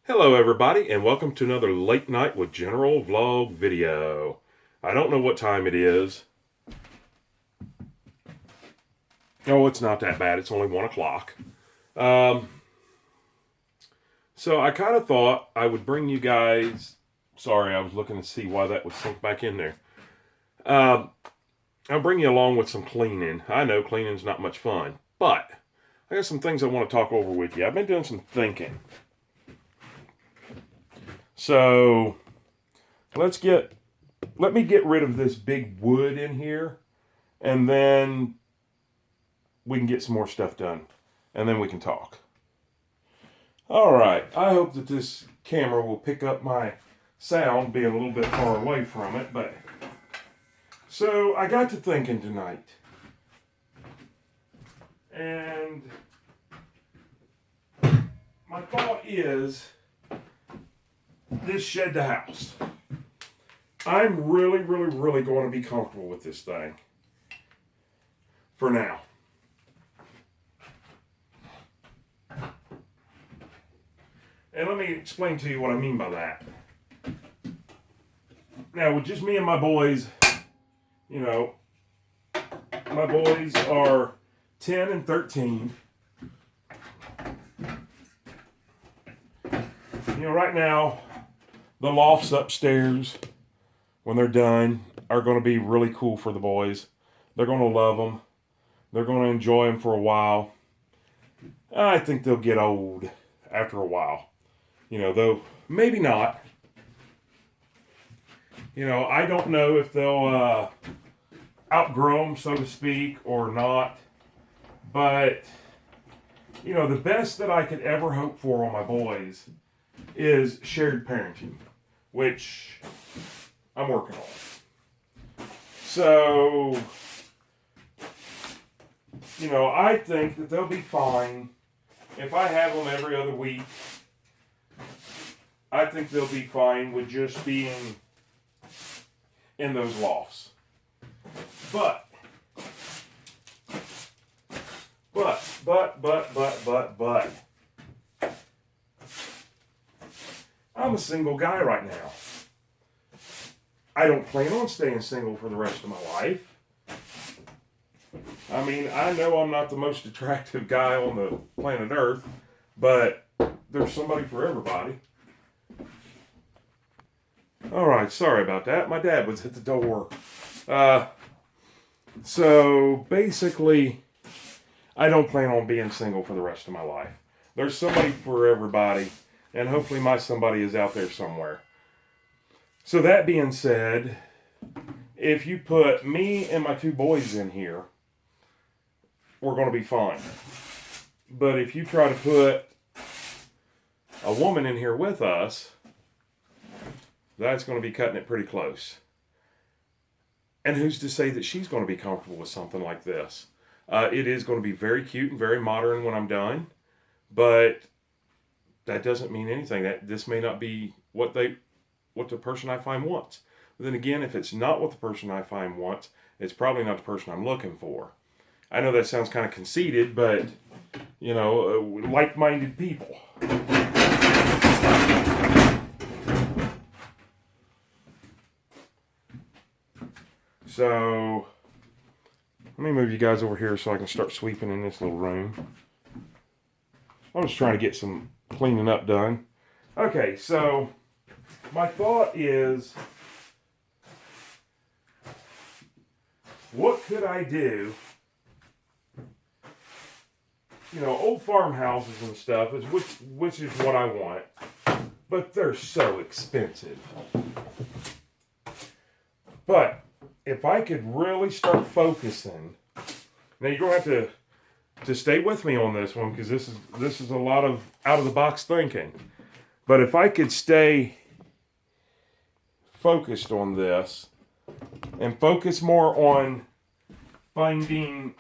Hello everybody and welcome to another late night with general vlog video. I don't know what time it is. Oh, it's not that bad. It's only 1 o'clock. So I kind of thought I would bring you guys... Sorry, I was looking to see why that would sink back in there. I'll bring you along with some cleaning. I know cleaning's not much fun, but I got some things I want to talk over with you. I've been doing some thinking. So let me get rid of this big wood in here, and then we can get some more stuff done, and then we can talk. All right, I hope that this camera will pick up my sound being a little bit far away from it, but so I got to thinking tonight, and my thought is this shed the house. I'm really going to be comfortable with this thing. For now. And let me explain to you what I mean by that. Now, with just me and my boys, my boys are 10 and 13. Right now, the lofts upstairs, when they're done, are going to be really cool for the boys. They're going to love them. They're going to enjoy them for a while. I think they'll get old after a while. Though maybe not. I don't know if they'll outgrow them, so to speak, or not. But, the best that I could ever hope for on my boys is shared parenting, which I'm working on. So, I think that they'll be fine if I have them every other week. I think they'll be fine with just being in those lofts. But, I'm a single guy right now. I don't plan on staying single for the rest of my life. I mean, I know I'm not the most attractive guy on the planet Earth, but there's somebody for everybody. All right, sorry about that. My dad was at the door. So basically, I don't plan on being single for the rest of my life. There's somebody for everybody, and hopefully my somebody is out there somewhere. So that being said, if you put me and my two boys in here, we're going to be fine. But if you try to put a woman in here with us, that's going to be cutting it pretty close. And who's to say that she's going to be comfortable with something like this? It is going to be very cute and very modern when I'm done, but that doesn't mean anything. That this may not be what the person I find wants. But then again, if it's not what the person I find wants, it's probably not the person I'm looking for. I know that sounds kind of conceited, but like-minded people. So, let me move you guys over here so I can start sweeping in this little room. I'm just trying to get some cleaning up done. Okay, so my thought is, what could I do? Old farmhouses and stuff is which is what I want, but they're so expensive. But if I could really start focusing, now you're gonna have to stay with me on this one because this is a lot of out of the box thinking. But if I could stay focused on this and focus more on finding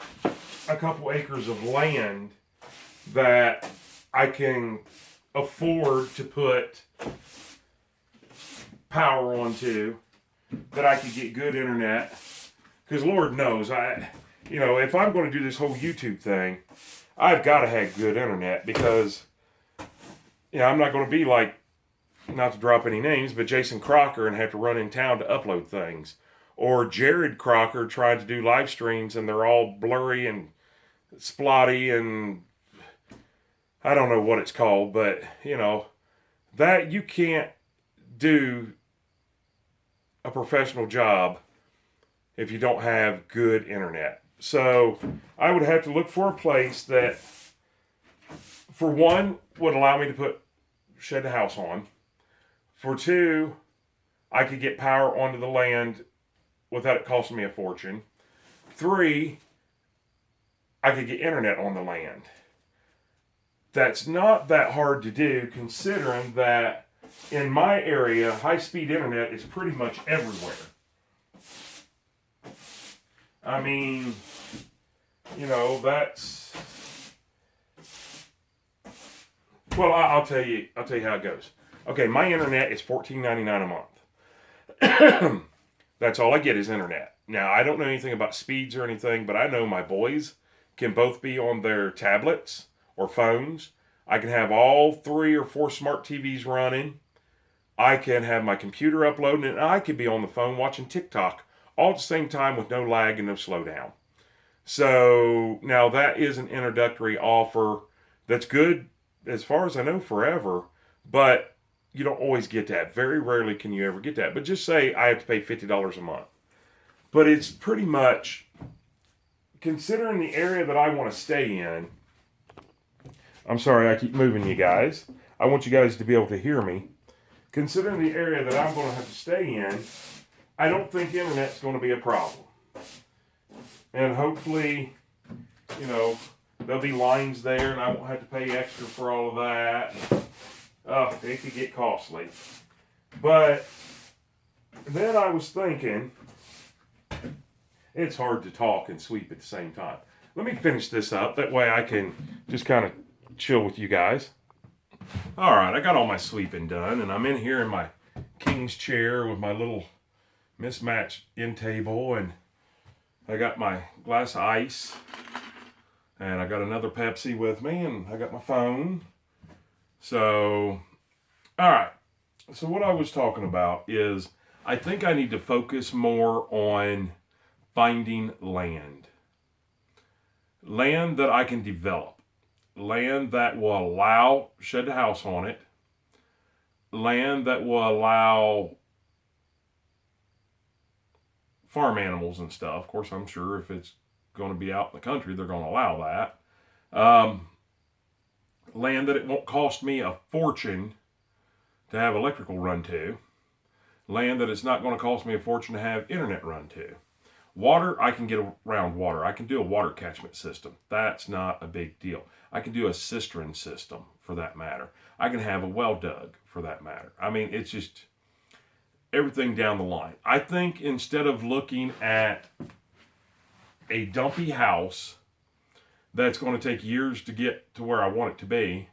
a couple acres of land that I can afford to put power onto, that I could get good internet, because Lord knows if I'm going to do this whole YouTube thing, I've got to have good internet, because I'm not going to be like, not to drop any names, but Jason Crocker and have to run in town to upload things. Or Jared Crocker trying to do live streams and they're all blurry and splotty and I don't know what it's called, but that you can't do a professional job if you don't have good internet. So I would have to look for a place that, for one, would allow me to put shed the house on. For two, I could get power onto the land without it costing me a fortune. Three, I could get internet on the land. That's not that hard to do, considering that in my area, high-speed internet is pretty much everywhere. I mean, that's... Well, I'll tell you how it goes. Okay, my internet is $14.99 a month. That's all I get is internet. Now, I don't know anything about speeds or anything, but I know my boys can both be on their tablets or phones. I can have all 3 or 4 smart TVs running. I can have my computer uploading, and I could be on the phone watching TikTok all at the same time with no lag and no slowdown. So, now that is an introductory offer that's good, as far as I know, forever, but you don't always get that. Very rarely can you ever get that. But just say I have to pay $50 a month. But it's pretty much, considering the area that I want to stay in, I'm sorry I keep moving you guys. I want you guys to be able to hear me. Considering the area that I'm going to have to stay in, I don't think internet's going to be a problem. And hopefully, there'll be lines there and I won't have to pay extra for all of that. It could get costly. But then I was thinking, it's hard to talk and sweep at the same time. Let me finish this up. That way I can just kind of chill with you guys. All right, I got all my sweeping done, and I'm in here in my king's chair with my little mismatched end table, and I got my glass of ice, and I got another Pepsi with me, and I got my phone. So, all right. So what I was talking about is I think I need to focus more on finding land. Land that I can develop. Land that will allow shed the house on it. Land that will allow farm animals and stuff. Of course, I'm sure if it's going to be out in the country, they're going to allow that. Land that it won't cost me a fortune to have electrical run to. Land that it's not going to cost me a fortune to have internet run to. Water, I can get around water. I can do a water catchment system. That's not a big deal. I can do a cistern system, for that matter. I can have a well dug, for that matter. I mean, it's just everything down the line. I think instead of looking at a dumpy house that's going to take years to get to where I want it to be,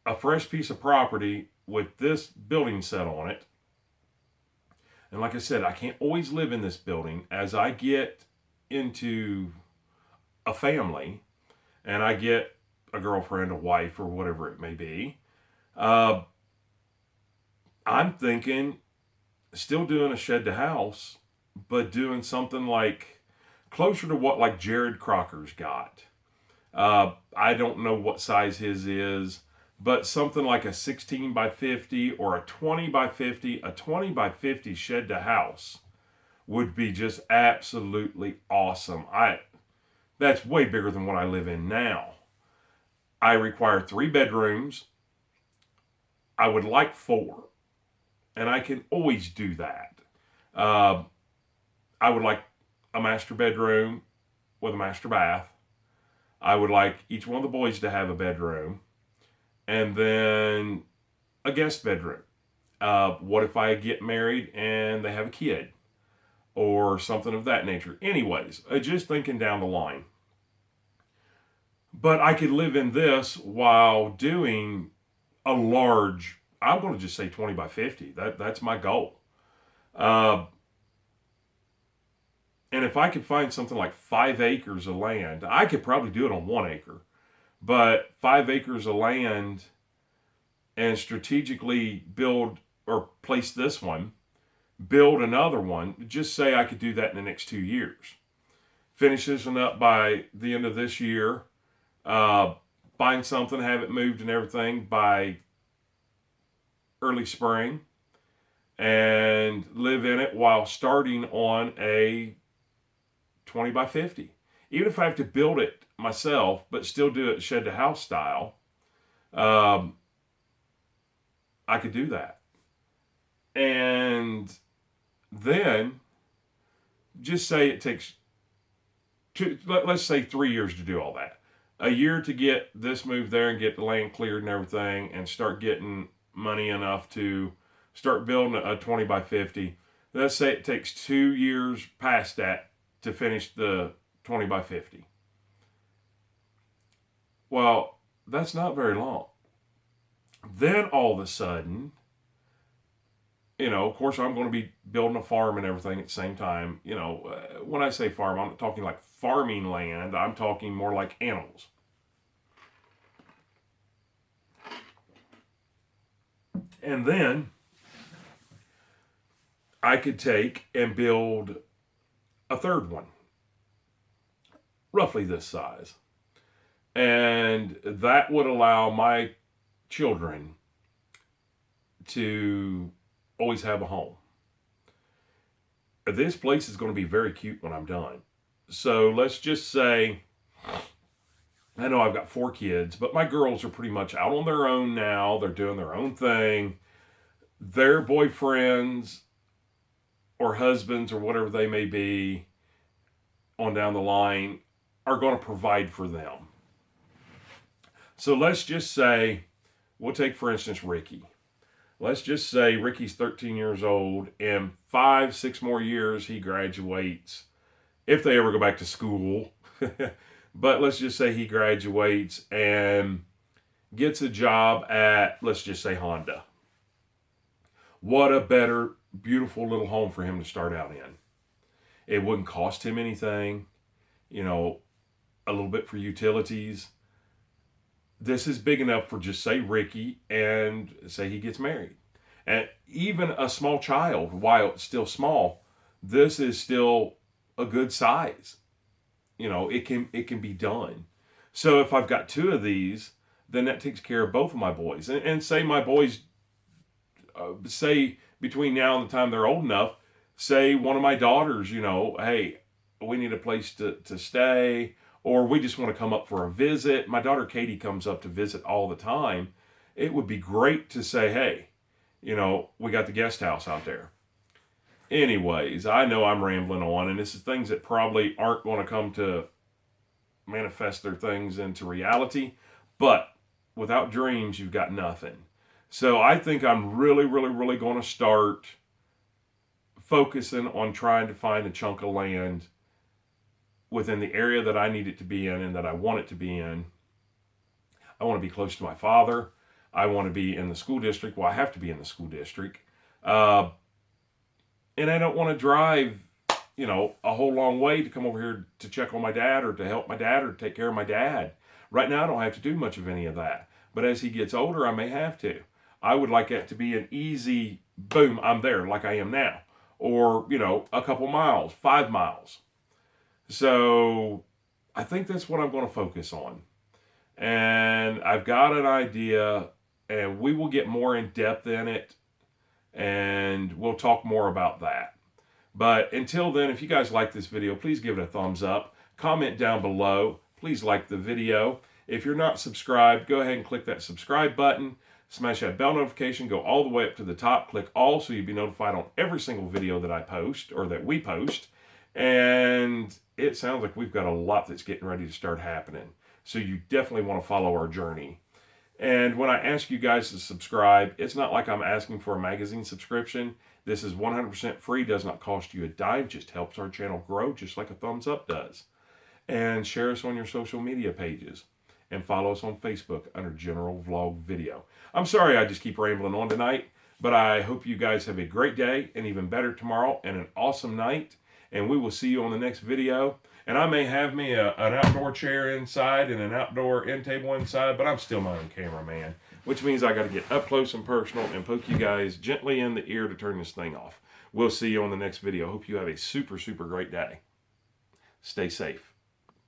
a fresh piece of property with this building set on it. And like I said, I can't always live in this building. As I get into a family and I get a girlfriend, a wife, or whatever it may be, I'm thinking still doing a shed to house, but doing something like closer to what like Jared Crocker's got. I don't know what size his is, but something like a 16 by 50 or a 20 by 50, a 20 by 50 shed to house would be just absolutely awesome. That's way bigger than what I live in now. I require 3 bedrooms. I would like 4, and I can always do that. I would like a master bedroom with a master bath. I would like each one of the boys to have a bedroom. And then a guest bedroom. What if I get married and they have a kid? Or something of that nature. Anyways, just thinking down the line. But I could live in this while doing a large, I'm going to just say 20 by 50. That's my goal. And if I could find something like 5 acres of land, I could probably do it on 1 acre. But 5 acres of land and strategically build or place this one, build another one, just say I could do that in the next 2 years. Finish this one up by the end of this year, find something, have it moved and everything by early spring, and live in it while starting on a 20 by 50. Even if I have to build it myself, but still do it shed to house style, I could do that. And then just say it takes let's say 3 years to do all that. A year to get this moved there and get the land cleared and everything, and start getting money enough to start building a 20 by 50. Let's say it takes 2 years past that to finish the 20 by 50. Well, that's not very long. Then all of a sudden, of course, I'm going to be building a farm and everything at the same time. When I say farm, I'm not talking like farming land. I'm talking more like animals. And then I could take and build a third one, roughly this size. And that would allow my children to always have a home. This place is going to be very cute when I'm done. So let's just say, I know I've got 4 kids, but my girls are pretty much out on their own now. They're doing their own thing. Their boyfriends or husbands or whatever they may be on down the line are going to provide for them. So let's just say, we'll take for instance Ricky. Let's just say Ricky's 13 years old. In 5-6 more years, he graduates. If they ever go back to school. But let's just say he graduates and gets a job at, let's just say, Honda. What a better, beautiful little home for him to start out in. It wouldn't cost him anything. A little bit for utilities. This is big enough for just say Ricky, and say he gets married. And even a small child, while it's still small, this is still a good size. It can be done. So if I've got 2 of these, then that takes care of both of my boys. And say my boys, say between now and the time they're old enough, say one of my daughters, hey, we need a place to stay, or we just want to come up for a visit. My daughter Katie comes up to visit all the time. It would be great to say, hey, we got the guest house out there. Anyways, I know I'm rambling on, and this is things that probably aren't going to come to manifest their things into reality. But without dreams, you've got nothing. So I think I'm really, really, really going to start focusing on trying to find a chunk of land within the area that I need it to be in and that I want it to be in. I want to be close to my father. I want to be in the school district. Well, I have to be in the school district. And I don't want to drive, a whole long way to come over here to check on my dad or to help my dad or to take care of my dad. Right now, I don't have to do much of any of that. But as he gets older, I may have to. I would like it to be an easy, boom, I'm there like I am now. Or, a couple miles, 5 miles. So I think that's what I'm going to focus on. And I've got an idea, and we will get more in depth in it, and we'll talk more about that. But until then, if you guys like this video, please give it a thumbs up. Comment down below. Please like the video. If you're not subscribed, go ahead and click that subscribe button. Smash that bell notification. Go all the way up to the top. Click all so you'll be notified on every single video that I post or that we post. And it sounds like we've got a lot that's getting ready to start happening. So you definitely want to follow our journey. And when I ask you guys to subscribe, it's not like I'm asking for a magazine subscription. This is 100% free, does not cost you a dime, just helps our channel grow just like a thumbs up does. And share us on your social media pages. And follow us on Facebook under General Vlog Video. I'm sorry I just keep rambling on tonight, but I hope you guys have a great day and even better tomorrow and an awesome night. And we will see you on the next video. And I may have me an outdoor chair inside and an outdoor end table inside, but I'm still my own cameraman, which means I got to get up close and personal and poke you guys gently in the ear to turn this thing off. We'll see you on the next video. Hope you have a super, super great day. Stay safe.